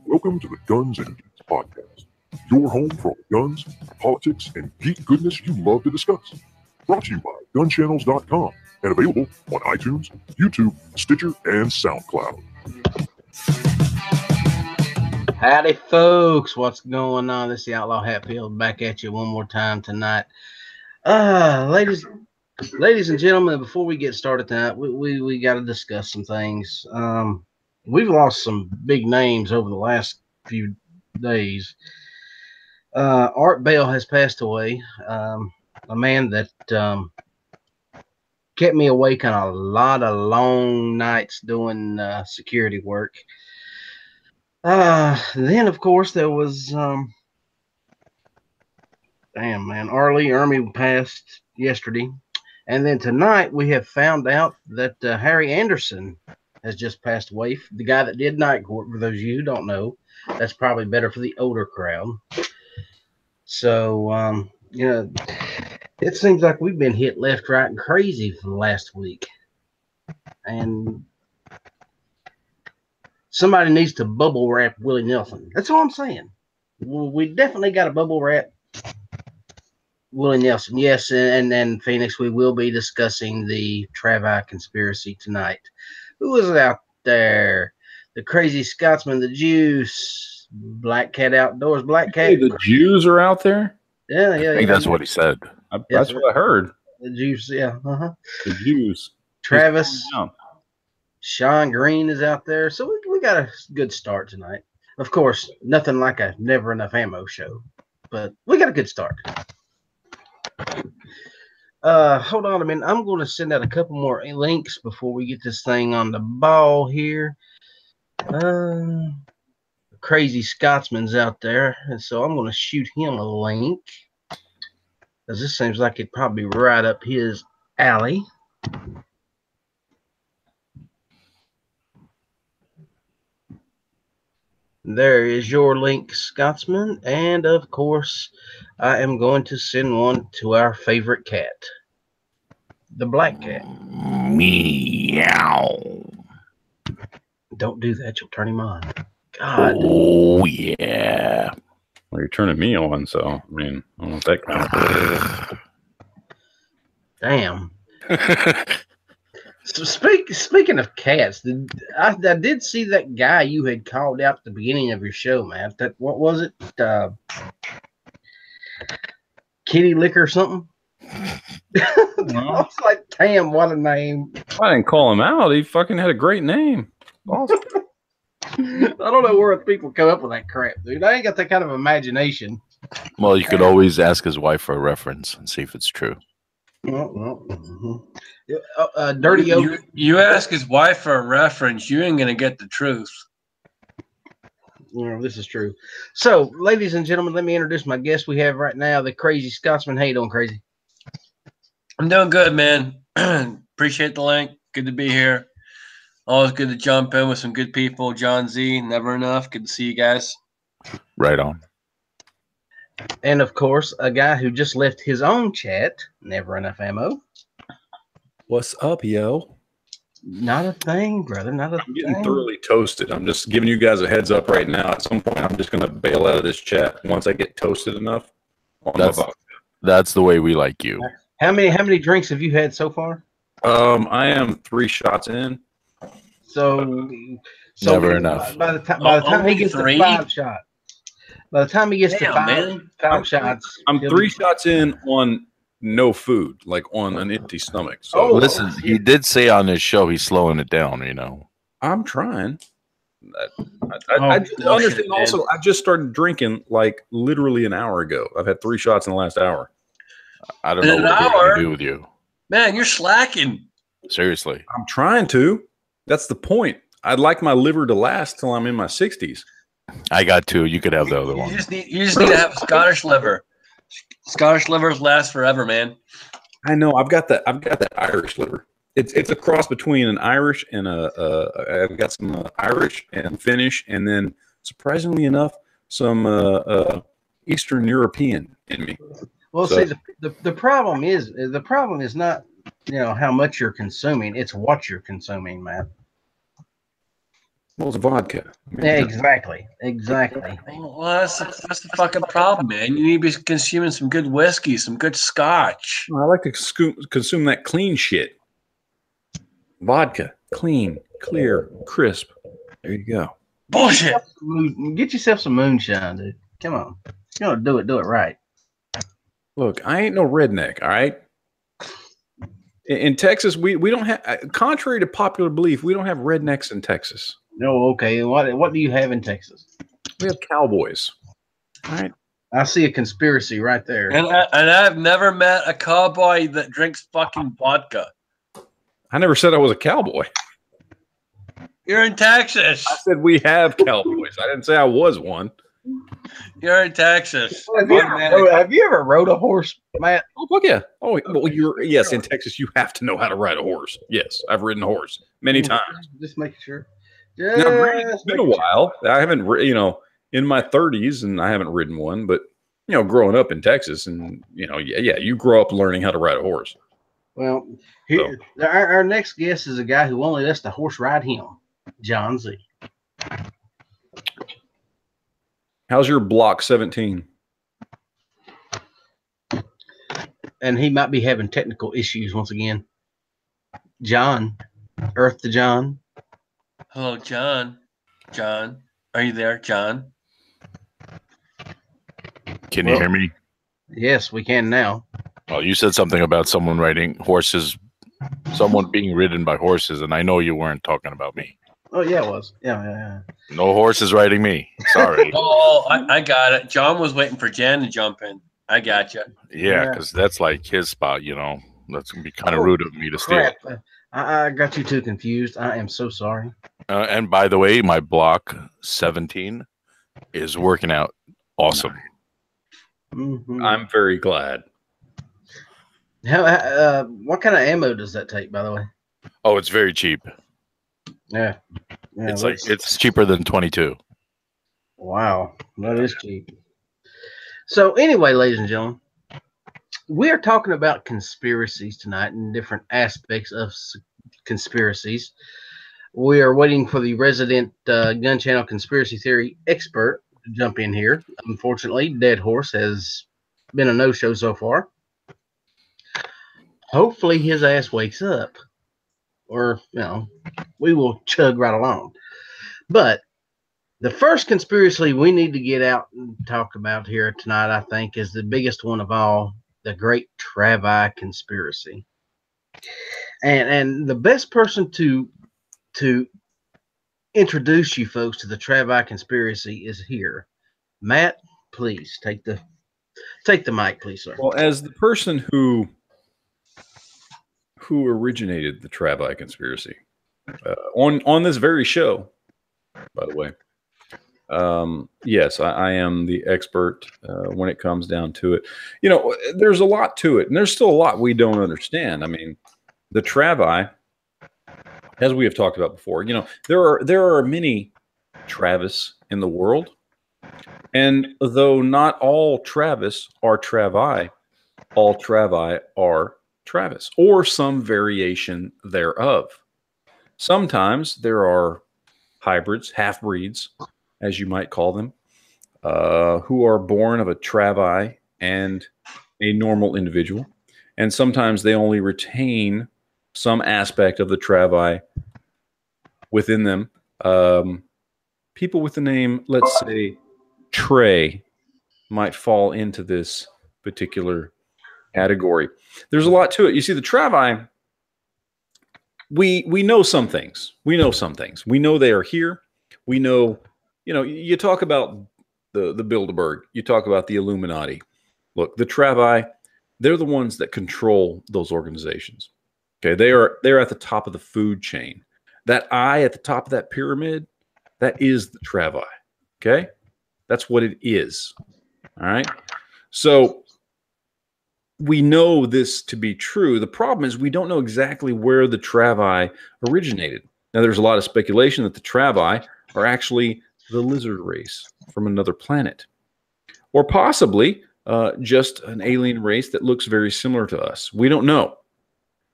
Welcome to the Guns and Geeks Podcast, your home for all the guns, politics, and geek goodness you love to discuss. Brought to you by GunChannels.com and available on iTunes, YouTube, Stitcher, and SoundCloud. Howdy, folks. What's going on? This is the Outlaw Hatfield back at you one more time tonight. Ladies and gentlemen, before we get started tonight, we got to discuss some things. We've lost some big names over the last few days. Art Bell has passed away, a man that kept me awake on a lot of long nights doing security work. Then, of course, there was, Arlie Ermy passed yesterday. And then tonight we have found out that Harry Anderson has just passed away. The guy that did Night Court, for those of you who don't know, that's probably better for the older crowd. So, it seems like we've been hit left, right, and crazy for the last week. And somebody needs to bubble wrap Willie Nelson. That's all I'm saying. We definitely got to bubble wrap Willie Nelson. Yes, and Phoenix, we will be discussing the Travie conspiracy tonight. Who is out there? The Crazy Scotsman, the Juice, Black Cat Outdoors, Black Cat. Hey, the Jews are out there? Yeah. I think that's what he said. That's what I heard. The Juice, yeah. The Jews. Travis. Sean Green is out there. So we got a good start tonight. Of course, nothing like a Never Enough Ammo show, but we got a good start. Hold on a minute. I'm going to send out a couple more links before we get this thing on the ball here. Crazy Scotsman's out there, and so I'm going to shoot him a link, because this seems like it'd probably be right up his alley. There is your link, Scotsman. And, of course, I am going to send one to our favorite cat, the Black Cat. Meow. Don't do that. You'll turn him on. God. Oh, yeah. Well, you're turning me on, so, I mean, I don't know if that kind Damn. So speaking of cats, I did see that guy you had called out at the beginning of your show, man. What was it? Kitty Lick or something? I was like, damn, what a name. I didn't call him out. He fucking had a great name. Awesome. I don't know where people come up with that crap, dude. I ain't got that kind of imagination. Well, you could always ask his wife for a reference and see if it's true. Dirty Oak. You ask his wife for a reference, you ain't gonna get the truth. This is true. So, ladies and gentlemen, let me introduce my guest we have right now, the Crazy Scotsman. How you doing, Crazy? I'm doing good, man. Appreciate the link. Good to be here. Always good to jump in with some good people. John Z, Never Enough. Good to see you guys. Right on. And, of course, a guy who just left his own chat, Never Enough Ammo. What's up, yo? Not a thing, brother. Not a thing. I'm getting thoroughly toasted. I'm just giving you guys a heads up right now. At some point, I'm just going to bail out of this chat once I get toasted enough. That's the way we like you. How many drinks have you had so far? I am 3 shots in. So Never enough. By the time he gets to 5 shots. By the time he gets to five shots. I'm 3 shots in on no food, like on an empty stomach. So listen, he did say on his show he's slowing it down, you know. I'm trying. I understand also, I just started drinking like literally an hour ago. I've had 3 shots in the last hour. I don't know what we're gonna do with you. Man, you're slacking. Seriously. I'm trying to. That's the point. I'd like my liver to last till I'm in my 60s. I got 2. You could have the other one. You just need to have Scottish liver. Scottish livers last forever, man. I know. I've got that Irish liver. It's a cross between an Irish and I've got some Irish and Finnish, and then surprisingly enough, some Eastern European in me. Well, so, see, the problem is not how much you're consuming. It's what you're consuming, Matt. Well, it's vodka. Yeah, exactly. Exactly. Well, that's the fucking problem, man. You need to be consuming some good whiskey, some good scotch. I like to consume that clean shit. Vodka, clean, clear, crisp. There you go. Bullshit. Get yourself some moonshine, dude. Come on. You know, do it right. Look, I ain't no redneck, all right? In Texas, we don't have, contrary to popular belief, we don't have rednecks in Texas. No, okay. What do you have in Texas? We have cowboys. All right. I see a conspiracy right there. And I've never met a cowboy that drinks fucking vodka. I never said I was a cowboy. You're in Texas. I said we have cowboys. I didn't say I was one. You're in Texas. Have you ever rode a horse, Matt? Oh, fuck yeah. Oh, well, yes, in Texas, you have to know how to ride a horse. Yes, I've ridden a horse many times. Just making sure. Now, it's been a while. I haven't, in my 30s, and I haven't ridden one, but, growing up in Texas, and, you grow up learning how to ride a horse. Well, our next guest is a guy who only lets the horse ride him, John Z. How's your block 17? And he might be having technical issues once again. John, Earth to John. Hello, John. John, are you there, John? Can you hear me? Yes, we can now. Well, you said something about someone riding horses, someone being ridden by horses, and I know you weren't talking about me. Oh, yeah, it was. Yeah. No horses riding me. Sorry. I got it. John was waiting for Jan to jump in. I got you. Yeah, because that's like his spot, That's going to be kind of rude of me to steal. I got you too confused. I am so sorry. And by the way, my block 17 is working out awesome. Mm-hmm. I'm very glad. What kind of ammo does that take, by the way? Oh, it's very cheap. Yeah, it's cheaper than 22. Wow, that is cheap. So anyway, ladies and gentlemen, we are talking about conspiracies tonight and different aspects of conspiracies. We are waiting for the resident Gun Channel conspiracy theory expert to jump in here. Unfortunately, Dead Horse has been a no-show so far. Hopefully his ass wakes up, or, we will chug right along. But the first conspiracy we need to get out and talk about here tonight, I think, is the biggest one of all, the Great Travie Conspiracy. And the best person to introduce you folks to the Travie Conspiracy is here. Matt, please take the mic, please, sir. Well, as the person who originated the Travie Conspiracy on this very show, by the way, yes, I am the expert when it comes down to it. There's a lot to it, and there's still a lot we don't understand. I mean, the Travie, as we have talked about before, there are many Travis in the world, and though not all Travis are Travie, all Travie are Travis, or some variation thereof. Sometimes there are hybrids, half-breeds, as you might call them, who are born of a Travie and a normal individual. And sometimes they only retain some aspect of the Travie within them. People with the name, let's say, Trey, might fall into this particular category. There's a lot to it. You see, the Travie, we know some things. We know some things. We know they are here. We know, you talk about the Bilderberg. You talk about the Illuminati. Look, the Travie, they're the ones that control those organizations. Okay, they're at the top of the food chain. That eye at the top of that pyramid, that is the Travie. Okay, that's what it is. All right. So we know this to be true. The problem is we don't know exactly where the Travie originated. Now, there's a lot of speculation that the Travie are actually the lizard race from another planet, or possibly just an alien race that looks very similar to us. We don't know.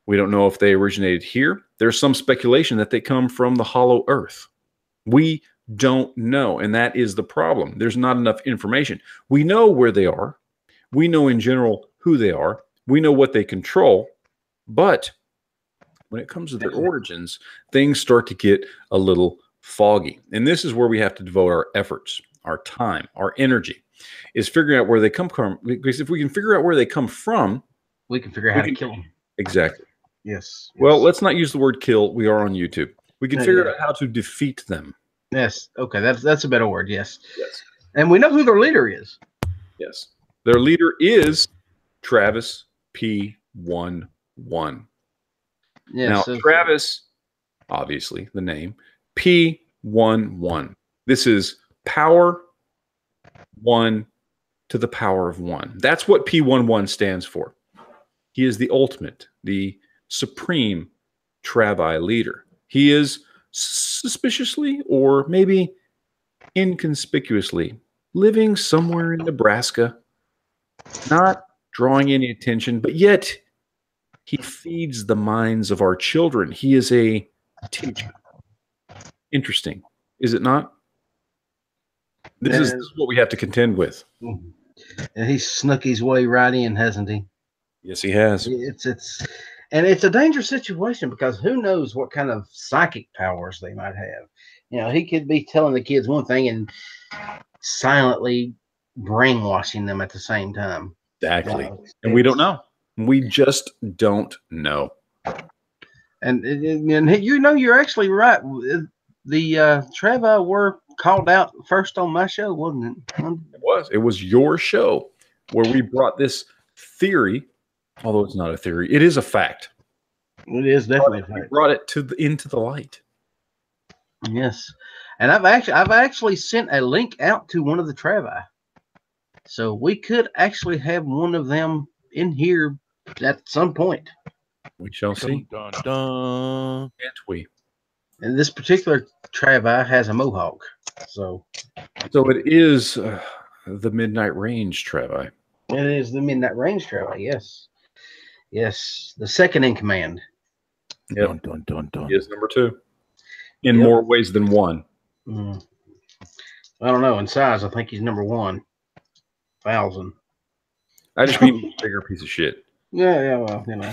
We don't know if they originated here. There's some speculation that they come from the hollow earth. We don't know, and that is the problem. There's not enough information. We know where they are. We know in general who they are. We know what they control, but when it comes to their origins, things start to get a little foggy. And this is where we have to devote our efforts, our time, our energy, is figuring out where they come from. Because if we can figure out where they come from, we can figure out how to kill them. Exactly. Yes. Well, let's not use the word kill. We are on YouTube. We can figure out how to defeat them. Yes. Okay. That's a better word. Yes. Yes. And we know who their leader is. Yes. Their leader is Travis P11. Yes, now, Travis, obviously the name, P11. This is power 1 to the power of 1. That's what P11 stands for. He is the ultimate, the supreme Travie leader. He is suspiciously or maybe inconspicuously living somewhere in Nebraska, not drawing any attention, but yet he feeds the minds of our children. He is a teacher. Interesting, is it not? This is what we have to contend with. And he snuck his way right in, hasn't he? Yes, he has. It's a dangerous situation because who knows what kind of psychic powers they might have. You know, he could be telling the kids one thing and silently brainwashing them at the same time. Exactly. And we don't know. We just don't know. And you know, you're actually right. The Travie were called out first on my show, wasn't it? It was. It was your show where we brought this theory, although it's not a theory, it is a fact. It is definitely a fact. We brought it into the light. Yes, and I've actually sent a link out to one of the Travie, so we could actually have one of them in here at some point. We shall see. Dun, dun, dun. Can't we? And this particular Travie has a mohawk, so it is the Midnight Range Travie. It is the Midnight Range Travie. Yes, the second in command. Yep. Dun, dun, dun, dun. He is number 2 in more ways than one. I don't know. In size, I think he's number 1,000. I just mean bigger piece of shit. Yeah, well, you know.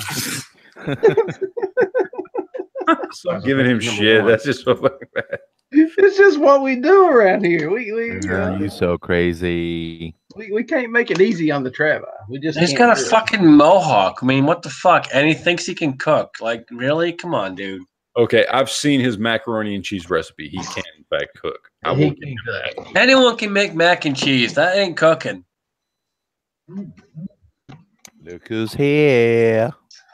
Stop giving him shit. That's just so fucking bad. It's just what we do around here. You so crazy. We can't make it easy on the Travie. He's got a fucking mohawk. I mean, what the fuck? And he thinks he can cook. Like, really? Come on, dude. Okay, I've seen his macaroni and cheese recipe. He can, in fact, cook. I will give him that. Anyone can make mac and cheese. That ain't cooking. Look who's here.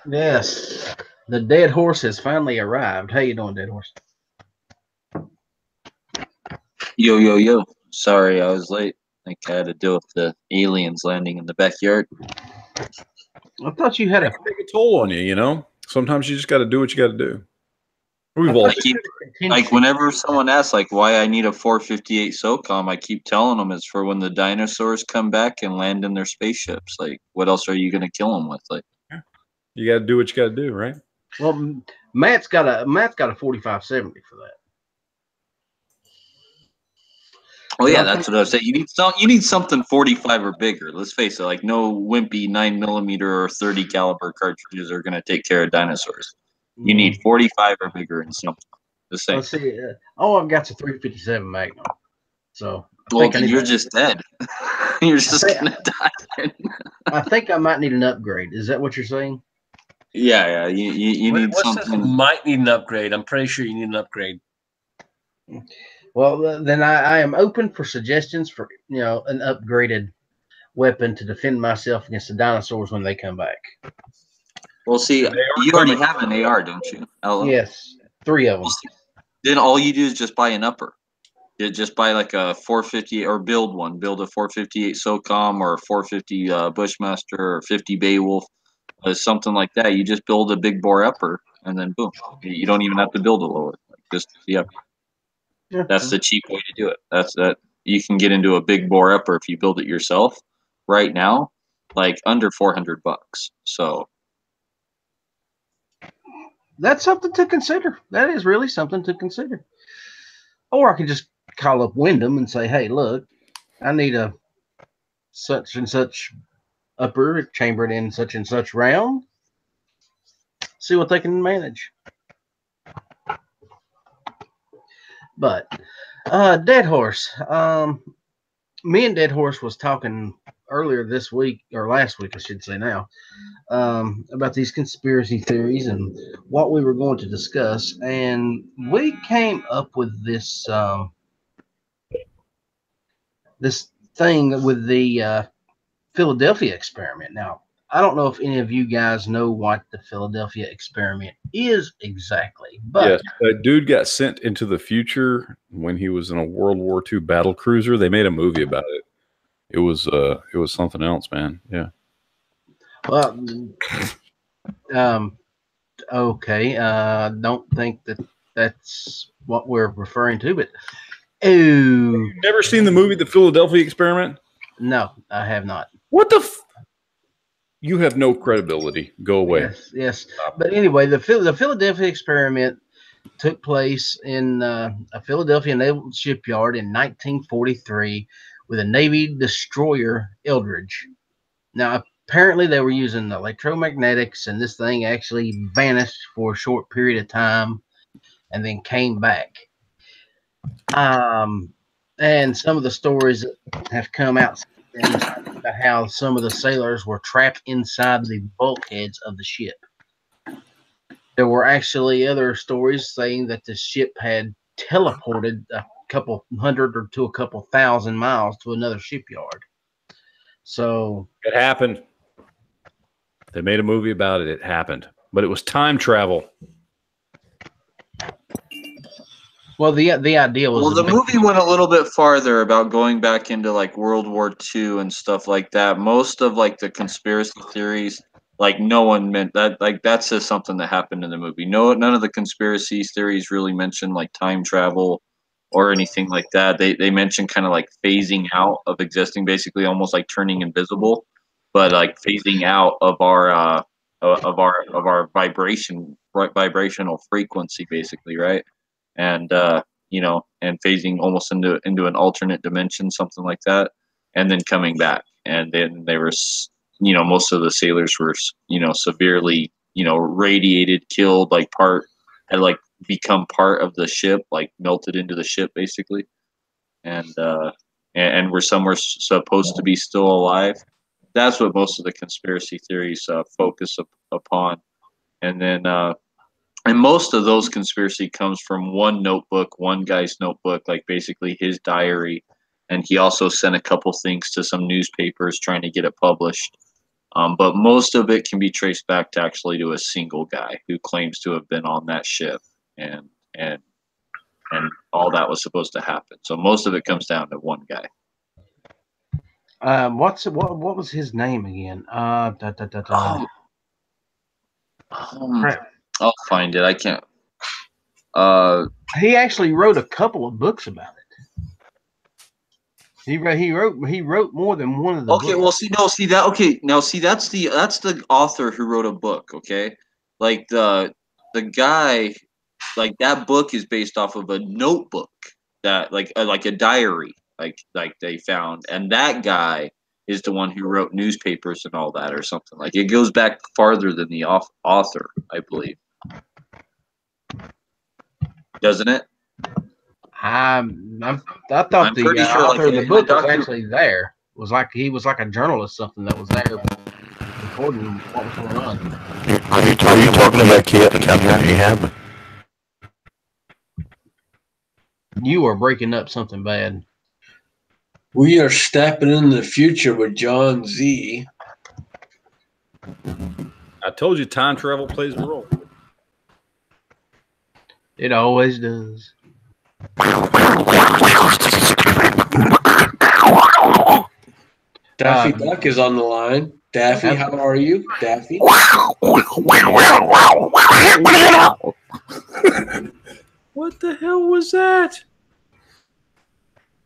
Yes. The dead horse has finally arrived. How you doing, dead horse? Yo. Sorry, I was late. I think I had to deal with the aliens landing in the backyard. I thought you had a take a toll on you, you know? Sometimes you just got to do what you got to do. We've all like whenever someone asks like why I need a 458 SOCOM, I keep telling them it's for when the dinosaurs come back and land in their spaceships. Like, what else are you going to kill them with? Like, you got to do what you got to do, right? Well, Matt's got a 4570 for that. Oh yeah, that's what I was saying. You need something 45 or bigger. Let's face it. Like, no wimpy 9mm or 30 caliber cartridges are going to take care of dinosaurs. You need 45 or bigger and something. The same. Let's see. I've got a 357 Magnum. So then you're just dead. You're just gonna die. I think I might need an upgrade. Is that what you're saying? Yeah. You need something. Might need an upgrade. I'm pretty sure you need an upgrade. Well, then I am open for suggestions for an upgraded weapon to defend myself against the dinosaurs when they come back. Well, see, you already have an AR, don't you, Ella? Yes, 3 of them. Then all you do is just buy an upper. You just buy like a 450 or build one. Build a 458 SOCOM or a 450 Bushmaster or 50 Beowulf, something like that. You just build a big bore upper, and then boom. You don't even have to build a lower. Just the upper. Yeah. That's the cheap way to do it. That's that. You can get into a big bore upper if you build it yourself. Right now, like under $400. So. that's something to consider. That is really something to consider. Or I could just call up Wyndham and say, hey, look, I need a such and such upper chambered in such and such round. See what they can manage. But Dead Horse. Me and Dead Horse was talking earlier this week, or last week, I should say now, about these conspiracy theories and what we were going to discuss. And we came up with this this thing with the Philadelphia experiment. Now, I don't know if any of you guys know what the Philadelphia experiment is exactly, but yes, a dude got sent into the future when he was in a World War II battle cruiser. They made a movie about it. It was something else, man. Yeah. well, okay. Don't think that that's what we're referring to, but oh, Never seen the movie The Philadelphia Experiment? no, I have not. What the? You have no credibility. Go away. Yes, yes. But anyway, the Philadelphia experiment took place in a Philadelphia naval shipyard in 1943 with a Navy destroyer, Eldridge. Now, apparently, they were using electromagnetics, and this thing actually vanished for a short period of time and then came back. And some of the stories that have come out about how some of the sailors were trapped inside the bulkheads of the ship. There were actually other stories saying that the ship had teleported a couple hundred or to a couple thousand miles to another shipyard. So It happened. They made a movie about it. It happened. But it was time travel. well, the idea was Well, the movie went a little bit farther about going back into like World War II and stuff like that. Most of like the conspiracy theories, like no one meant that. Like that's just something that happened in the movie. No, none of the conspiracy theories really mention like time travel or anything like that. They mention kind of like phasing out of existing, basically almost like turning invisible, but like phasing out of our vibrational frequency, basically, right? And and phasing almost into an alternate dimension, something like that, and then coming back. And then they were, most of the sailors were, severely, radiated, killed, had become part of the ship, like melted into the ship, basically, and some were supposed to be still alive. That's what most of the conspiracy theories focus upon, and then. And most of those conspiracy comes from one notebook, one guy's notebook, like basically his diary. And he also sent a couple things to some newspapers trying to get it published. But most of it can be traced back to actually to a single guy who claims to have been on that ship and all that was supposed to happen. So most of it comes down to one guy. what was his name again? Crap. I'll find it. I can't. He actually wrote a couple of books about it. He wrote more than one of the Okay, books. that's the author who wrote a book, okay? Like the guy, like that book is based off of a notebook that like a diary like they found, and that guy is the one who wrote newspapers and all that or something. Like it goes back farther than the author, I believe. Doesn't it? I thought I'm the pretty sure, author of the book was Dr. actually there. He was like a journalist, something that was there recording what was going on. Are you talking about Captain Ahab? You are breaking up something bad. We are stepping into the future with John Z. I told you time travel plays a role. It always does. Daffy Duck is on the line. Daffy, how are you? Daffy? What the hell was that?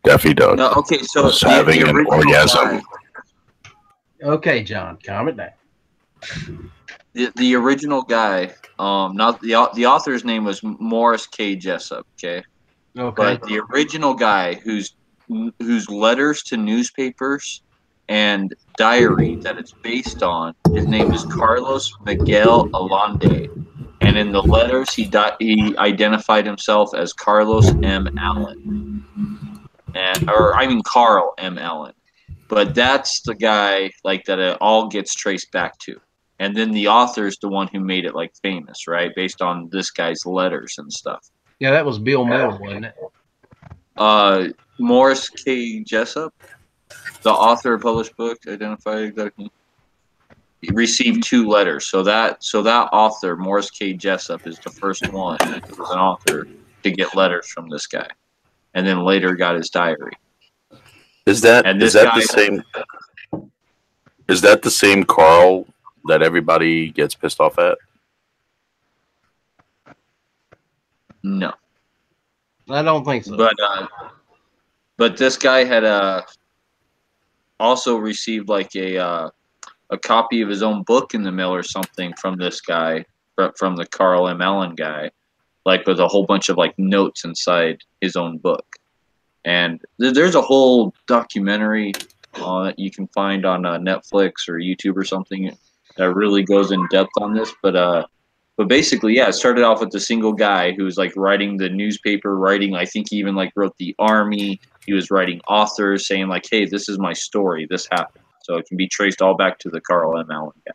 Daffy Duck No, okay, so was having an orgasm. Okay, John, calm it down. The original guy, not the author's name was Morris K. Jessup. Okay, Okay. but the original guy whose letters to newspapers and diary that it's based on, his name is Carlos Miguel Allende, and in the letters he identified himself as Carlos M. Allen, or I mean Carl M. Allen. But that's the guy like that it all gets traced back to. And then the author is the one who made it like famous, right? Based on this guy's letters and stuff. Yeah, that was Bill Mill, wasn't it? Morris K. Jessup, the author of published book, identified exactly. He received 2 letters. So that author, Morris K. Jessup, is the first one who was an author to get letters from this guy. And then later got his diary. Is that the same Carl that everybody gets pissed off at? No, I don't think so. But this guy had also received like a copy of his own book in the mail or something from this guy, from the Carl M. Allen guy, like with a whole bunch of like notes inside his own book. And there's a whole documentary that you can find on Netflix or YouTube or something that really goes in depth on this. But basically, yeah, it started off with the single guy who was like writing the newspaper, I think he even like wrote the Army. He was writing authors saying like, hey, this is my story. This happened. So it can be traced all back to the Carl M. Allen guy.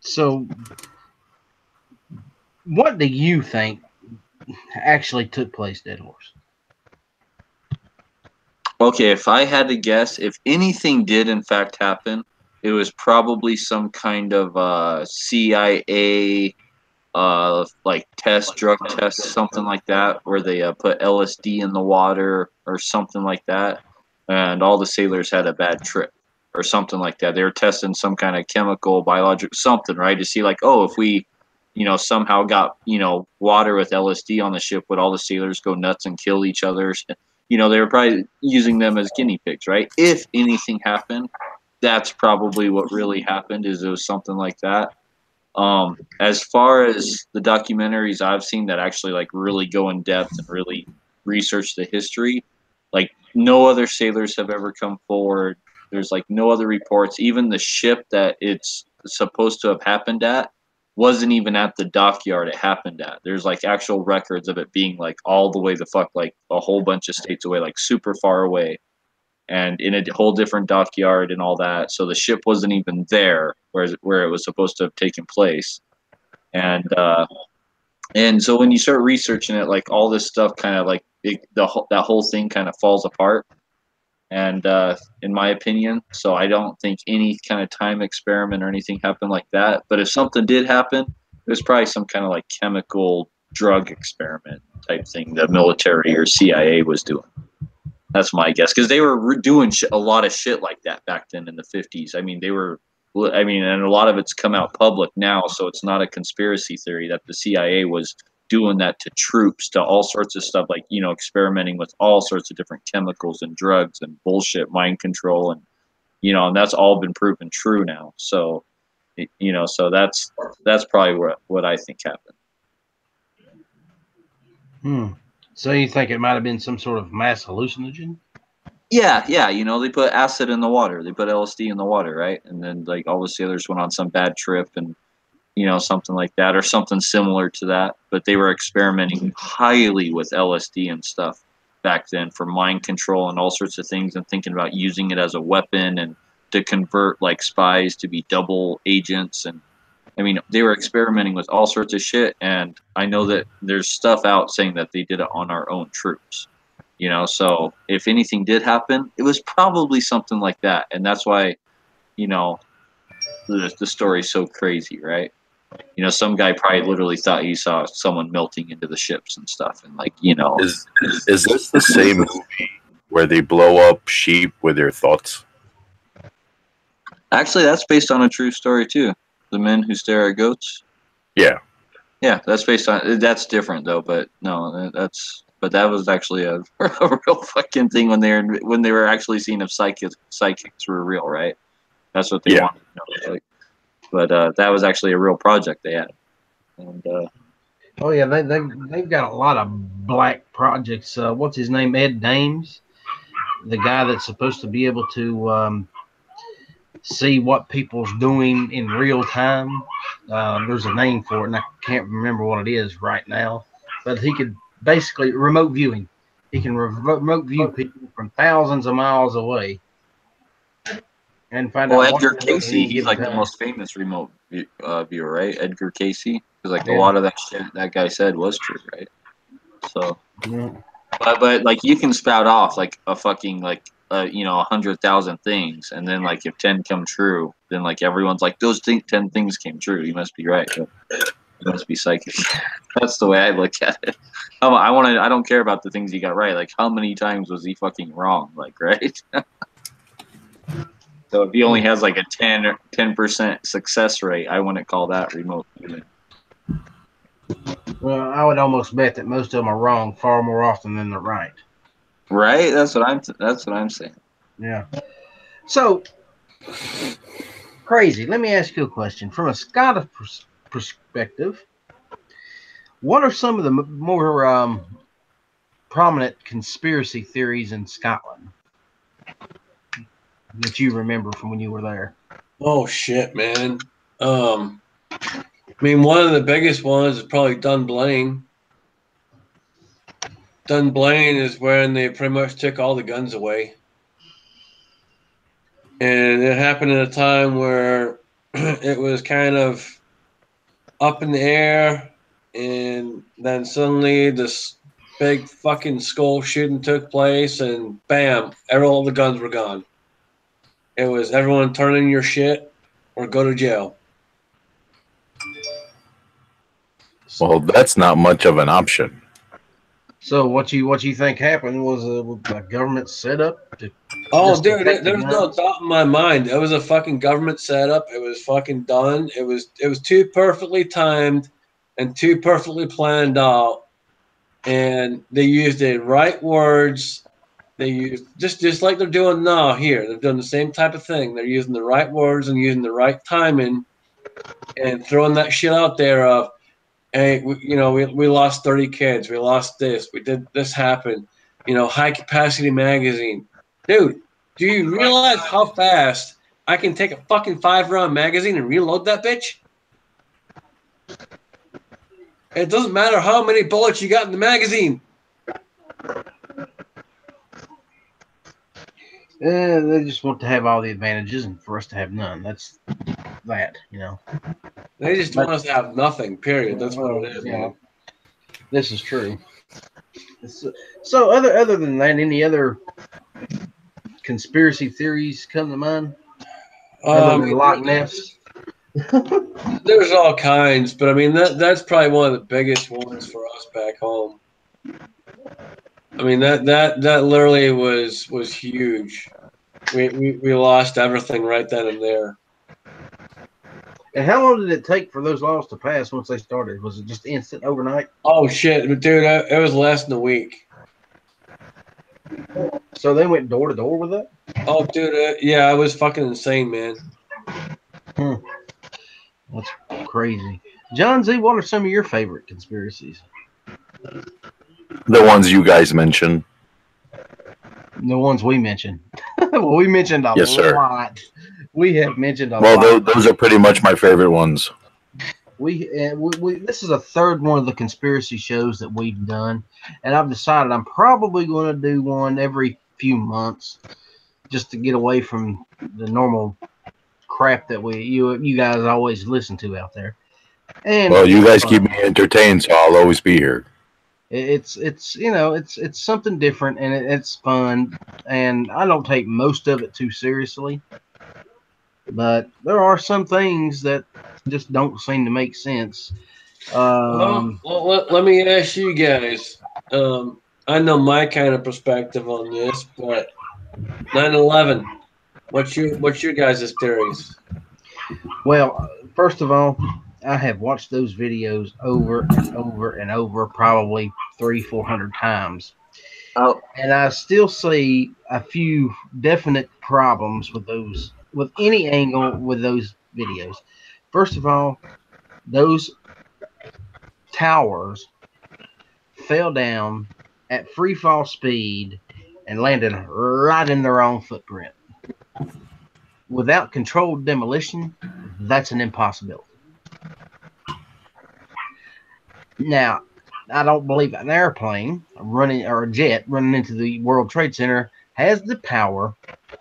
So what do you think actually took place, Dead Horse? Okay, if I had to guess, if anything did in fact happen, it was probably some kind of CIA like drug test, something like that, where they put LSD in the water or something like that, and all the sailors had a bad trip or something like that. They were testing some kind of chemical, biological, something, right, to see like, oh, if we somehow got, water with LSD on the ship, would all the sailors go nuts and kill each other? They were probably using them as guinea pigs, right? If anything happened, that's probably what really happened, is it was something like that. As far as the documentaries I've seen that actually like really go in depth and really research the history, like no other sailors have ever come forward. There's like no other reports. Even the ship that it's supposed to have happened at wasn't even at the dockyard it happened at. There's like actual records of it being like all the way the fuck, like a whole bunch of states away, like super far away, and in a whole different dockyard and all that. So the ship wasn't even there where it was supposed to have taken place. And so when you start researching it, like all this stuff kind of like that whole thing kind of falls apart. And in my opinion, so I don't think any kind of time experiment or anything happened like that. But if something did happen, it was probably some kind of like chemical drug experiment type thing the military or CIA was doing. That's my guess, because they were doing a lot of shit like that back then in the 50s. I mean, and a lot of it's come out public now, so it's not a conspiracy theory that the CIA was doing that to troops, to all sorts of stuff, like, experimenting with all sorts of different chemicals and drugs and bullshit, mind control, and, and that's all been proven true now. So, so that's probably what I think happened. So you think it might have been some sort of mass hallucinogen? Yeah. They put acid in the water. They put LSD in the water, right? And then like all the sailors went on some bad trip and, something like that, or something similar to that. But they were experimenting highly with LSD and stuff back then for mind control and all sorts of things, and thinking about using it as a weapon and to convert like spies to be double agents. And I mean, they were experimenting with all sorts of shit. And I know that there's stuff out saying that they did it on our own troops. So if anything did happen, it was probably something like that. And that's why, the story's so crazy, right? Some guy probably literally thought he saw someone melting into the ships and stuff. And like, Is this the same movie where they blow up sheep with their thoughts? Actually, that's based on a true story too. The Men Who Stare at Goats. Yeah. Yeah, that's based on, that's different though, but no, that's but that was actually a real fucking thing when they were actually seeing if psychics were real, right? That's what they wanted to know. Like, but that was actually a real project they had. And oh yeah, they've got a lot of black projects. What's his name? Ed Dames, the guy that's supposed to be able to see what people's doing in real time. There's a name for it, and I can't remember what it is right now. But he could basically remote viewing. He can remote view people from thousands of miles away and find out. Edgar Casey, he's like the most famous remote viewer, right? Edgar Casey, because like a lot of that shit that guy said was true, right? So, but like you can spout off like a fucking 100,000 things, and then like if 10 come true, then like everyone's like those 10 things came true. You must be right. You must be psychic. That's the way I look at it. I don't care about the things he got right. Like how many times was he fucking wrong? Like right. So if he only has like a 10% success rate, I wouldn't call that remote viewing. Well, I would almost bet that most of them are wrong far more often than they're right. Right? That's what I'm saying. Yeah. So, Crazy, let me ask you a question. From a Scottish perspective, what are some of the more prominent conspiracy theories in Scotland that you remember from when you were there? Oh shit, man. I mean, one of the biggest ones is probably Dunblane. Dunblane is when they pretty much took all the guns away. And it happened at a time where it was kind of up in the air, and then suddenly this big fucking skull shooting took place, and bam, all the guns were gone. It was everyone turn in your shit or go to jail. Well, that's not much of an option. So what you think happened was a government setup? Oh, dude, there's no doubt in my mind. It was a fucking government setup. It was fucking done. It was too perfectly timed and too perfectly planned out. And they used the right words. They used just like they're doing now here. They're doing the same type of thing. They're using the right words and using the right timing and throwing that shit out there of, hey, we lost 30 kids. We lost this. We did this happen. High capacity magazine. Dude, do you realize how fast I can take a fucking 5-round magazine and reload that bitch? It doesn't matter how many bullets you got in the magazine. They just want to have all the advantages and for us to have none. That's that, They just want us to have nothing, period. That's what it is, man. This is true. So other than that, any other conspiracy theories come to mind? Other than Loch Ness? There's all kinds, but I mean that's probably one of the biggest ones for us back home. I mean that literally was huge. We lost everything right then and there. And how long did it take for those laws to pass once they started? Was it just instant overnight? Oh shit, dude! It was less than a week. So they went door to door with that? Oh, dude, yeah, it was fucking insane, man. That's crazy. John Z, what are some of your favorite conspiracies? The ones you guys mentioned. The ones we mentioned. Well, we mentioned a Yes, sir. lot. We have mentioned a lot. Well, those are pretty much my favorite ones. This is a third one of the conspiracy shows that we've done, and I've decided I'm probably going to do one every few months, just to get away from the normal crap that you guys always listen to out there. And well, you guys keep me entertained, so I'll always be here. It's something different, and it's fun, and I don't take most of it too seriously. But there are some things that just don't seem to make sense. Well, let me ask you guys. I know my kind of perspective on this, but 9/11. What's your guys' theories? Well, first of all, I have watched those videos over and over and over, probably 300-400 times. Oh, And I still see a few definite problems with those, with any angle with those videos. First of all, those towers fell down at free fall speed and landed right in their own footprint. Without controlled demolition, that's an impossibility. Now, I don't believe an airplane running or a jet running into the World Trade Center has the power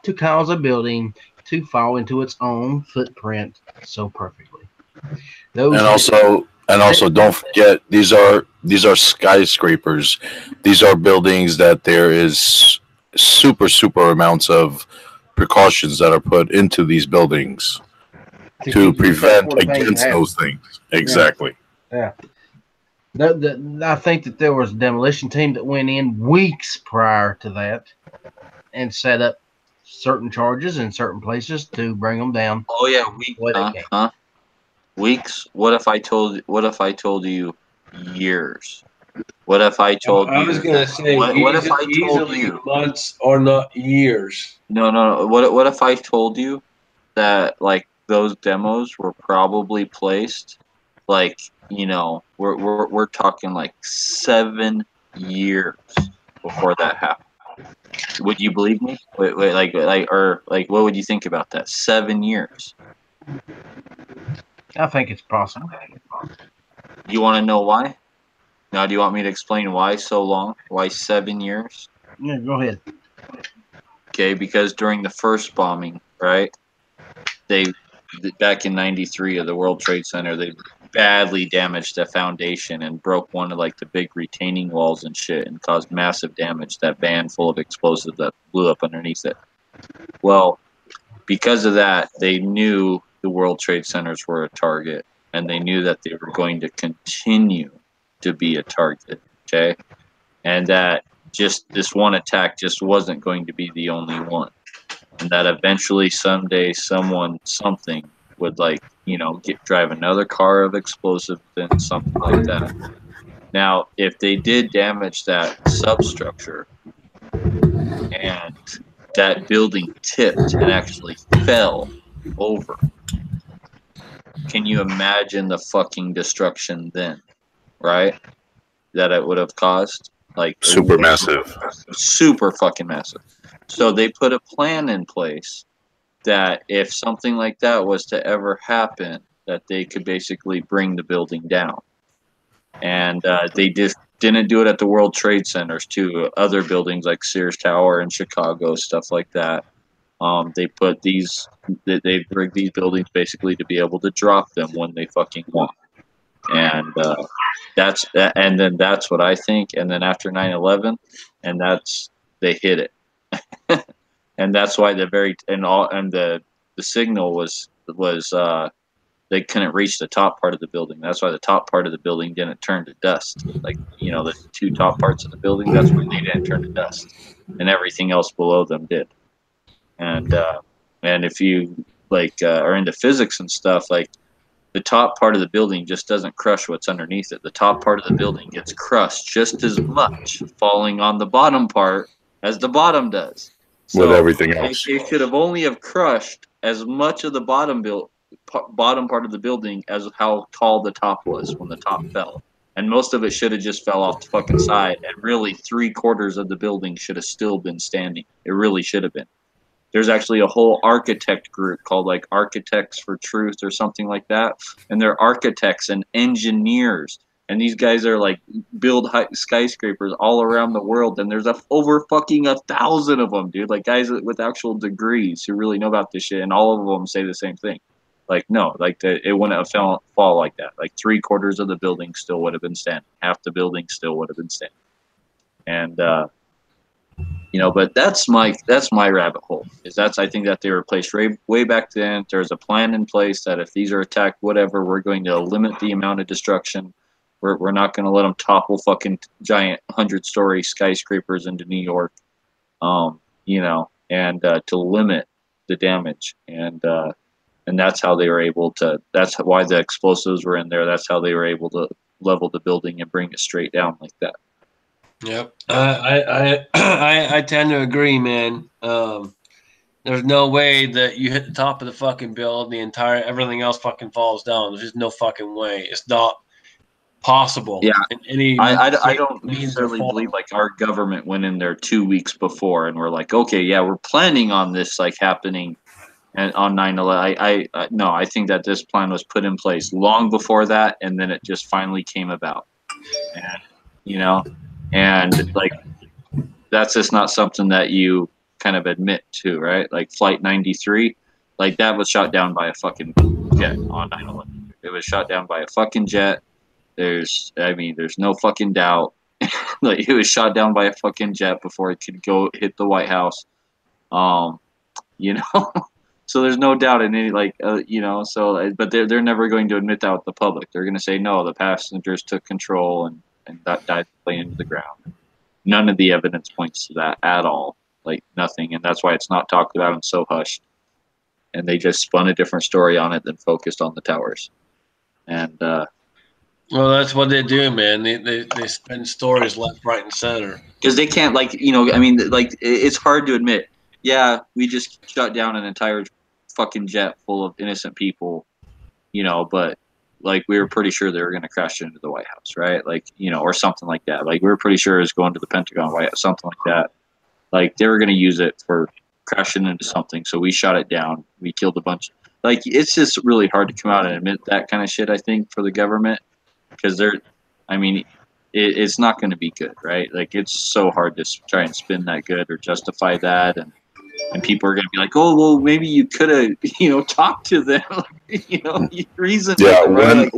to cause a building to fall into its own footprint so perfectly. Those And also, don't forget these are skyscrapers. These are buildings that there is super amounts of precautions that are put into these buildings to prevent against those things. Exactly. Yeah. I think that there was a demolition team that went in weeks prior to that and set up certain charges in certain places to bring them down. oh yeah, weeks, huh? Weeks? What if I told you years? What if I told you? I was gonna say, what if I told easily you months or not years? No. What if I told you that like those demos were probably placed, like, you know, we're talking like 7 years before that happened? Would you believe me? Wait, or like, what would you think about that? 7 years. I think it's possible. You want to know why? Now, do you want me to explain why so long? Why 7 years? Yeah, go ahead. Okay, because during the first bombing, right? Back in '93 of the World Trade Center, they badly damaged the foundation and broke one of like the big retaining walls and shit and caused massive damage. That van full of explosives that blew up underneath it. Well, because of that, they knew the World Trade Centers were a target, and they knew that they were going to continue to be a target. Okay, and that just this one attack just wasn't going to be the only one. And that eventually someday something would, like, you know, drive another car of explosives and something like that. Now, if they did damage that substructure and that building tipped and actually fell over, can you imagine the fucking destruction then, right? That it would have caused? Like, Super massive. Super fucking massive. So they put a plan in place that if something like that was to ever happen, that they could basically bring the building down. And they just didn't do it at the World Trade Centers, too. Other buildings like Sears Tower in Chicago, stuff like that. They put they rigged these buildings basically to be able to drop them when they fucking want. And and then that's what I think. And then after 9/11, and they hit it. And that's why the signal was they couldn't reach the top part of the building. That's why the top part of the building didn't turn to dust. Like, you know, the two top parts of the building, that's why they didn't turn to dust, and everything else below them did. And if you are into physics and stuff, like, the top part of the building just doesn't crush what's underneath it. The top part of the building gets crushed just as much falling on the bottom part as the bottom does. So with everything else, they should have only have crushed as much of the bottom part of the building as how tall the top was when the top fell. And most of it should have just fell off the fucking side. And really 3/4 of the building should have still been standing. It really should have been. There's actually a whole architect group called like Architects for Truth or something like that. And they're architects and engineers. And these guys are like build skyscrapers all around the world. And there's over fucking 1,000 of them, dude. Like, guys with actual degrees who really know about this shit. And all of them say the same thing. Like, no, like it wouldn't have fall like that. Like 3/4 of the building still would have been standing. Half the building still would have been standing. And, you know, but that's my rabbit hole. I think that they were placed way back then. There's a plan in place that if these are attacked, whatever, we're going to limit the amount of destruction. We're not going to let them topple fucking giant 100-story skyscrapers into New York, you know, and to limit the damage. And that's how they were able to. That's why the explosives were in there. That's how they were able to level the building and bring it straight down like that. Yep. I tend to agree, man. There's no way that you hit the top of the fucking build, everything else fucking falls down. There's just no fucking way. It's not possible. Yeah, in any I don't means or necessarily form. believe like our government went in there 2 weeks before and we're like, okay, yeah, we're planning on this like happening and on 9/11. I no, I think that this plan was put in place long before that, and then it just finally came about. And you know, and like that's just not something that you kind of admit to, right? Like Flight 93, like that was shot down by a fucking jet on 9/11. It was shot down by a fucking jet. There's no fucking doubt. Like it was shot down by a fucking jet before it could go hit the White House. You know, so there's no doubt in any you know. So, but they're never going to admit that with the public. They're going to say no. The passengers took control and that died the plane into the ground. None of the evidence points to that at all. Like nothing, and that's why it's not talked about and so hushed. And they just spun a different story on it than focused on the towers. And well, that's what they do, man. They spin stories left, right, and center. Because they can't, like, you know, I mean, like, it's hard to admit. Yeah, we just shut down an entire fucking jet full of innocent people, you know, but like we were pretty sure they were going to crash into the White House, right? Like, you know, or something like that. Like we were pretty sure it was going to the Pentagon, White House, something like that. Like they were going to use it for crashing into something, so we shot it down. We killed a bunch. Like it's just really hard to come out and admit that kind of shit. I think for the government, because I mean, it's not going to be good, right? Like it's so hard to try and spin that good or justify that, and people are going to be like, oh, well, maybe you could have, you know, talked to them, you know, you reasoned. Yeah, with them,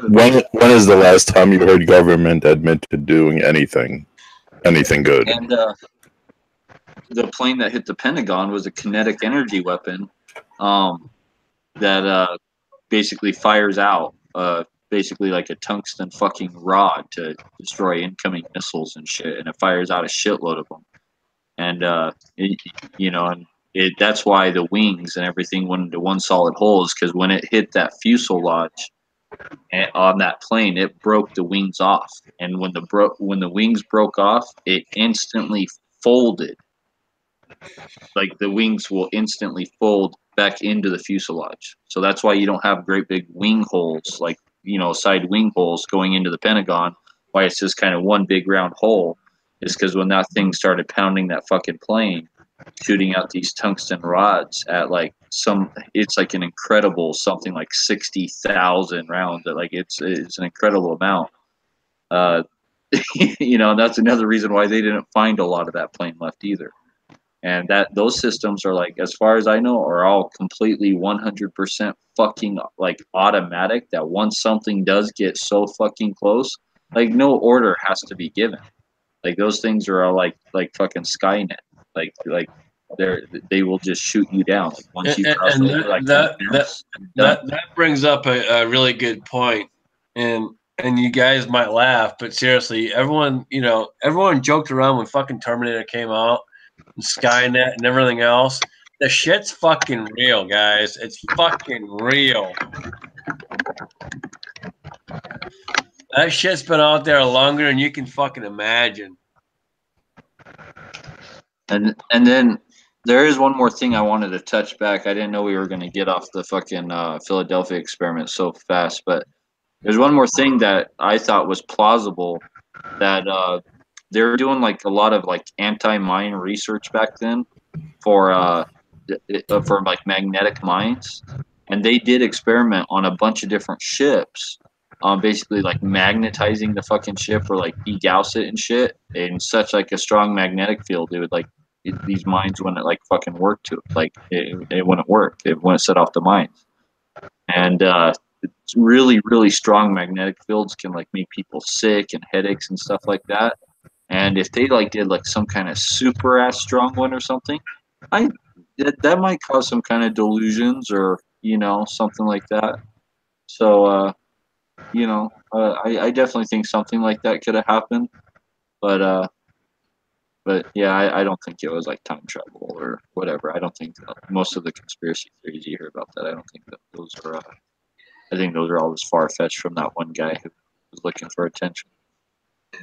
when is the last time you heard government admit to doing anything good? And the plane that hit the Pentagon was a kinetic energy weapon that basically fires out basically like a tungsten fucking rod to destroy incoming missiles and shit, and it fires out a shitload of them. And you know, and that's why the wings and everything went into one solid hole, is because when it hit that fuselage on that plane, it broke the wings off, and when the wings broke off, it instantly folded. Like the wings will instantly fold back into the fuselage. So that's why you don't have great big wing holes, like, you know, side wing holes going into the Pentagon. Why it's just kind of one big round hole is because when that thing started pounding that fucking plane, shooting out these tungsten rods at like it's like an incredible something like 60,000 rounds. Like it's an incredible amount. You know, and that's another reason why they didn't find a lot of that plane left either. And that those systems are, like, as far as I know, are all completely 100% fucking like automatic, that once something does get so fucking close, like no order has to be given. Like those things are all like fucking Skynet. Like they will just shoot you down. Like once you cross over, like that brings up a really good point. And you guys might laugh, but seriously, everyone joked around when fucking Terminator came out, and Skynet and everything else. The shit's fucking real, guys. It's fucking real. That shit's been out there longer than you can fucking imagine. And then there is one more thing I wanted to touch back. I didn't know we were going to get off the fucking Philadelphia experiment so fast, but there's one more thing that I thought was plausible, that they're doing like a lot of like anti-mine research back then for like magnetic mines, and they did experiment on a bunch of different ships, basically like magnetizing the fucking ship or like degauss it and shit in such like a strong magnetic field, it would like these mines wouldn't like fucking work to it, like it wouldn't work, it wouldn't set off the mines. And it's really strong magnetic fields can like make people sick and headaches and stuff like that. And if they like did like some kind of super ass strong one or something, that might cause some kind of delusions or, you know, something like that. So you know, I definitely think something like that could have happened, but yeah, I don't think it was like time travel or whatever. I don't think most of the conspiracy theories you hear about that, I don't think that those are. I think those are always far fetched from that one guy who was looking for attention.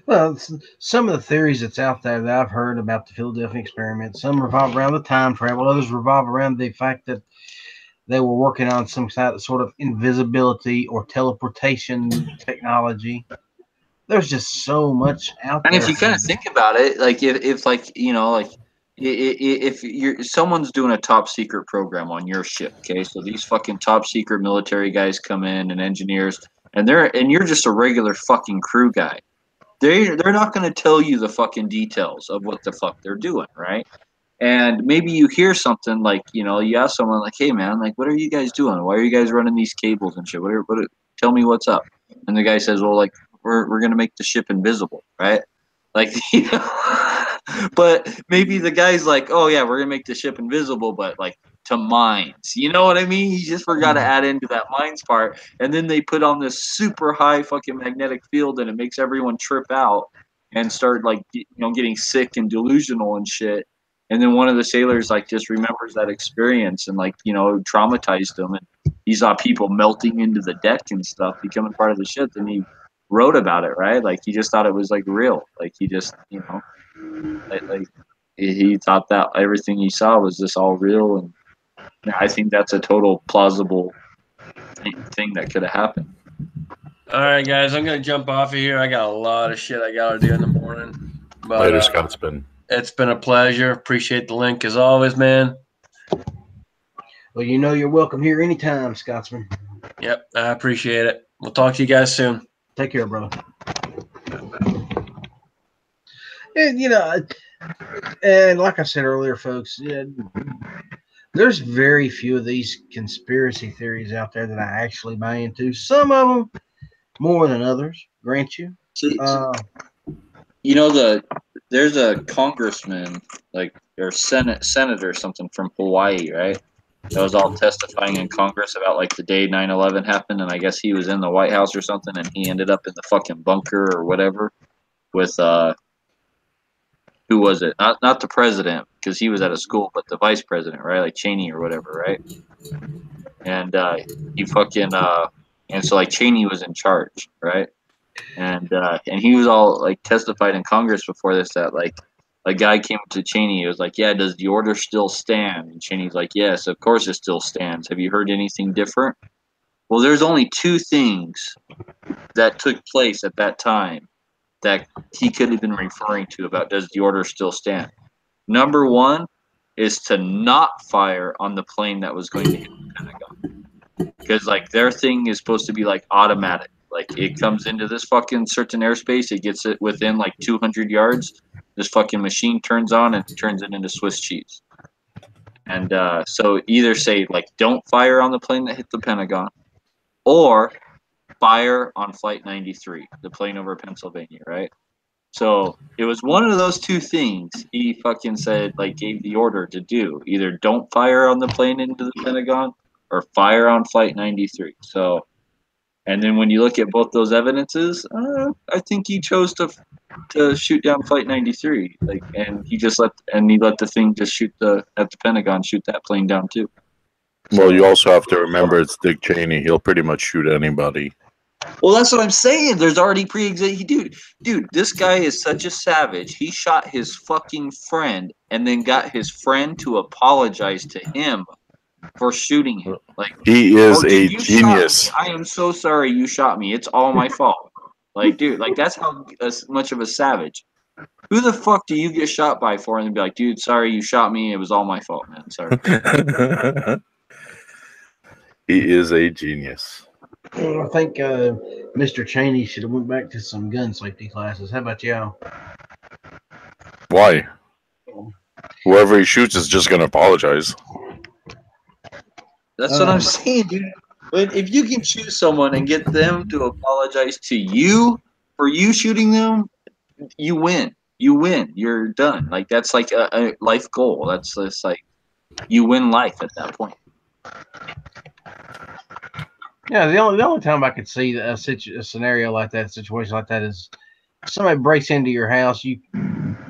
Well, some of the theories that's out there that I've heard about the Philadelphia experiment, some revolve around the time travel, others revolve around the fact that they were working on some sort of invisibility or teleportation technology. There's just so much out And there. if you kind of think about it, like if like like if you're someone's doing a top secret program on your ship, okay, so these fucking top secret military guys come in and engineers, and you're just a regular fucking crew guy. They're not going to tell you the fucking details of what the fuck they're doing, right? And maybe you hear something like, you ask someone like, "Hey man, like, what are you guys doing? Why are you guys running these cables and shit? Tell me what's up." And the guy says, "Well, like, we're gonna make the ship invisible, right?" Like, but maybe the guy's like, "Oh yeah, we're gonna make the ship invisible, but like to mines." You know what I mean? He just forgot to add into that mines part, and then they put on this super high fucking magnetic field, and it makes everyone trip out and start like getting sick and delusional and shit. And then one of the sailors like just remembers that experience and like traumatized him, and he saw people melting into the deck and stuff, becoming part of the ship, and he wrote about it, right? Like he just thought it was like real. Like he just like he thought that everything he saw was just all real, and I think that's a total plausible thing that could have happened. All right, guys, I'm gonna jump off of here. I got a lot of shit I gotta do in the morning. But, Later, Scotsman. It's been a pleasure. Appreciate the link as always, man. Well, you're welcome here anytime, Scotsman. Yep, I appreciate it. We'll talk to you guys soon. Take care, bro. And and like I said earlier, folks, there's very few of these conspiracy theories out there that I actually buy into. Some of them more than others, grant you. There's a congressman or senator or something from Hawaii, right? That was all testifying in Congress about like the day 9/11 happened, and I guess he was in the White House or something, and he ended up in the fucking bunker or whatever with who was it? Not the president, because he was at a school, but the vice president, right? Like Cheney or whatever, right? And he fucking and so like Cheney was in charge, right? And he was all like testified in Congress before this that like a guy came to Cheney. It was like, "Yeah, does the order still stand?" And Cheney's like, "Yes, of course it still stands. Have you heard anything different?" Well, there's only two things that took place at that time that he could have been referring to about does the order still stand. Number one is to not fire on the plane that was going to hit the Pentagon, because like their thing is supposed to be like automatic. Like it comes into this fucking certain airspace, it gets it within like 200 yards. This fucking machine turns on and turns it into Swiss cheese. And so either say like don't fire on the plane that hit the Pentagon, or fire on Flight 93, the plane over Pennsylvania, right? So it was one of those two things he fucking said, like gave the order to do. Either don't fire on the plane into the Pentagon or fire on Flight 93. So, and then when you look at both those evidences, I think he chose to shoot down Flight 93. Like, and he let the thing just shoot at the Pentagon, shoot that plane down too. Well, you also have to remember it's Dick Cheney. He'll pretty much shoot anybody. Well, that's what I'm saying. There's already pre-existing. Dude, this guy is such a savage. He shot his fucking friend and then got his friend to apologize to him for shooting him. Like he is a genius. I am so sorry you shot me. It's all my fault. Like, dude, like that's how much of a savage. Who the fuck do you get shot by for and be like, dude, sorry you shot me. It was all my fault, man. Sorry. He is a genius. I think Mr. Cheney should have went back to some gun safety classes. How about y'all? Why? Whoever he shoots is just going to apologize. That's what I'm saying, dude. But if you can choose someone and get them to apologize to you for you shooting them, you win. You win. You're done. Like that's like a life goal. That's just like you win life at that point. Yeah, the only time I could see a scenario like that, a situation like that, is somebody breaks into your house, you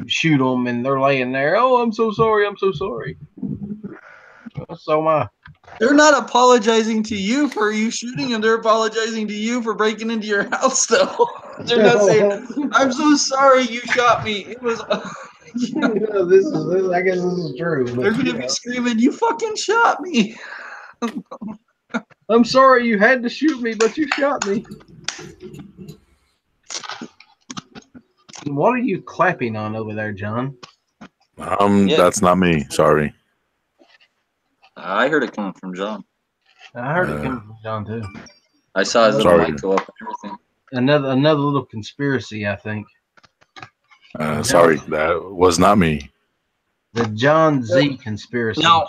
shoot them, and they're laying there. Oh, I'm so sorry. I'm so sorry. So am I. They're not apologizing to you for you shooting him. They're apologizing to you for breaking into your house, though. They're not saying, "I'm so sorry you shot me." It was. This is. I guess this is true. They're But, gonna be screaming, "You fucking shot me!" I'm sorry you had to shoot me, but you shot me. What are you clapping on over there, John? Yeah. That's not me. Sorry. I heard it coming from John. I heard it coming from John too. I saw his little Sorry. mic go up and everything. Another little conspiracy, I think. Sorry, that was not me. The John Z conspiracy. Now,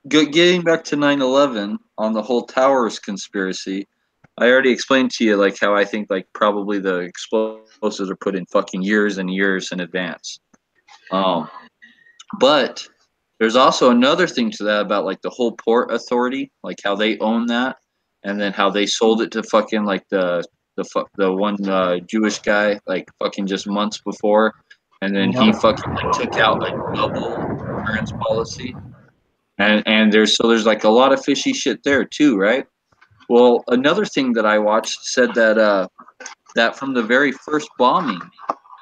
getting back to 9/11 on the whole towers conspiracy, I already explained to you like how I think like probably the explosives are put in fucking years and years in advance. But there's also another thing to that about like the whole Port Authority, like how they own that, and then how they sold it to fucking like the one Jewish guy like fucking just months before, and then he fucking like took out like double insurance policy, and there's like a lot of fishy shit there too, right? Well, another thing that I watched said that that from the very first bombing,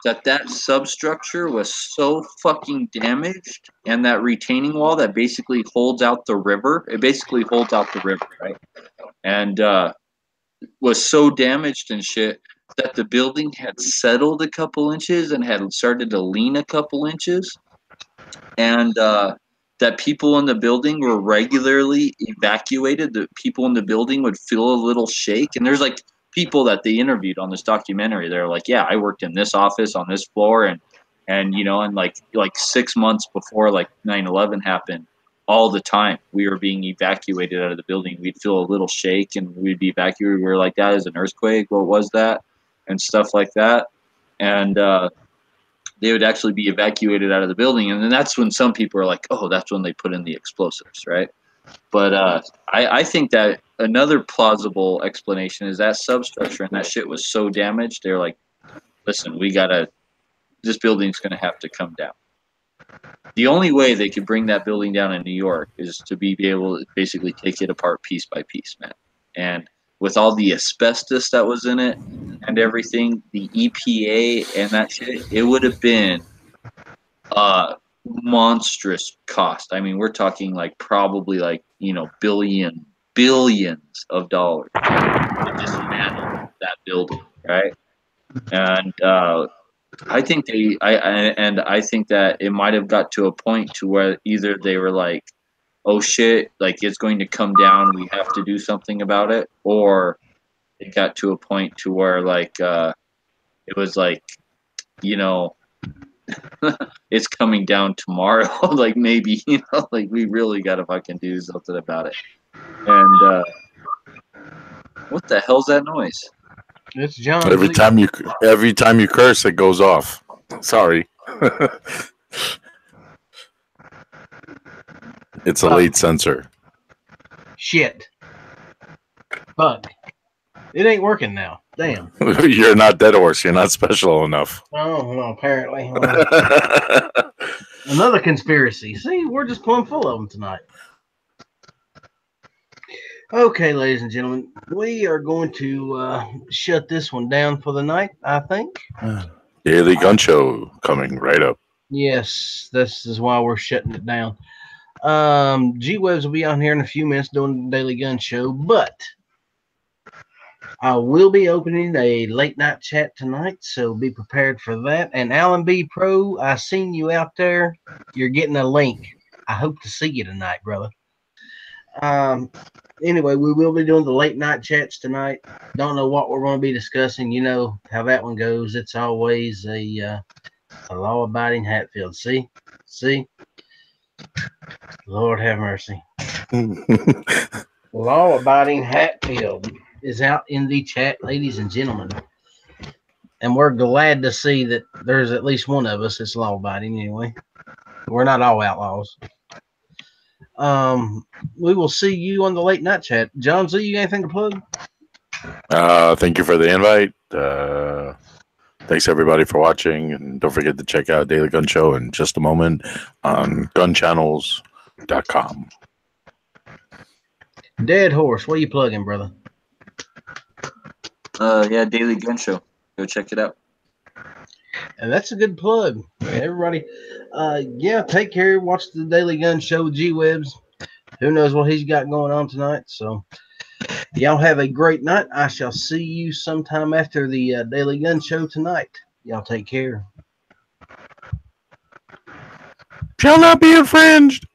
that substructure was so fucking damaged, and that retaining wall that basically holds out the river, right? And was so damaged and shit that the building had settled a couple inches and had started to lean a couple inches, and that people in the building were regularly evacuated. The people in the building would feel a little shake, and there's like people that they interviewed on this documentary. They're like, yeah, I worked in this office on this floor, and you know, and like 6 months before like 9/11 happened, all the time we were being evacuated out of the building. We'd feel a little shake and we'd be evacuated. We were like, that is an earthquake. What was that? And stuff like that. And they would actually be evacuated out of the building. And then that's when some people are like, oh, that's when they put in the explosives, right? But I think that another plausible explanation is that substructure and that shit was so damaged. They're like, listen, this building's going to have to come down. The only way they could bring that building down in New York is to be able to basically take it apart piece by piece, man. And with all the asbestos that was in it and everything, the EPA and that shit, it would have been monstrous cost. I mean, we're talking like probably like, you know, billions of dollars to dismantle that building, right? And I think I think that it might have got to a point to where either they were like, oh shit, like it's going to come down, we have to do something about it, or it got to a point to where like it was like, you know, it's coming down tomorrow. Like maybe, you know, like we really gotta fucking do something about it. And what the hell's that noise? It's John. Every time you curse, it goes off. Sorry. It's a late sensor. Shit. Bug. It ain't working now. Damn. You're not Dead Horse. You're not special enough. Oh, well, apparently. Another conspiracy. See, we're just plumb full of them tonight. Okay, ladies and gentlemen, we are going to shut this one down for the night, I think. Daily Gun Show coming right up. Yes, this is why we're shutting it down. G-Webs will be on here in a few minutes doing the Daily Gun Show, but I will be opening a late night chat tonight, so be prepared for that. And Alan B. Pro, I seen you out there. You're getting a link. I hope to see you tonight, brother. Anyway, we will be doing the late night chats tonight. Don't know what we're going to be discussing. You know how that one goes. It's always a law-abiding Hatfield. See? Lord have mercy. Law-abiding Hatfield is out in the chat, ladies and gentlemen. And we're glad to see that there's at least one of us that's law-abiding anyway. We're not all outlaws. We will see you on the late night chat. John Z, you got anything to plug? Thank you for the invite. Thanks everybody for watching, and don't forget to check out Daily Gun Show in just a moment on gunchannels.com. Dead Horse, what are you plugging, brother? Yeah, Daily Gun Show. Go check it out. And that's a good plug. Everybody, yeah, take care. Watch the Daily Gun Show with G-Webs. Who knows what he's got going on tonight. So, y'all have a great night. I shall see you sometime after the Daily Gun Show tonight. Y'all take care. Shall not be infringed.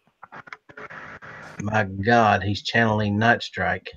My God, he's channeling Night Strike.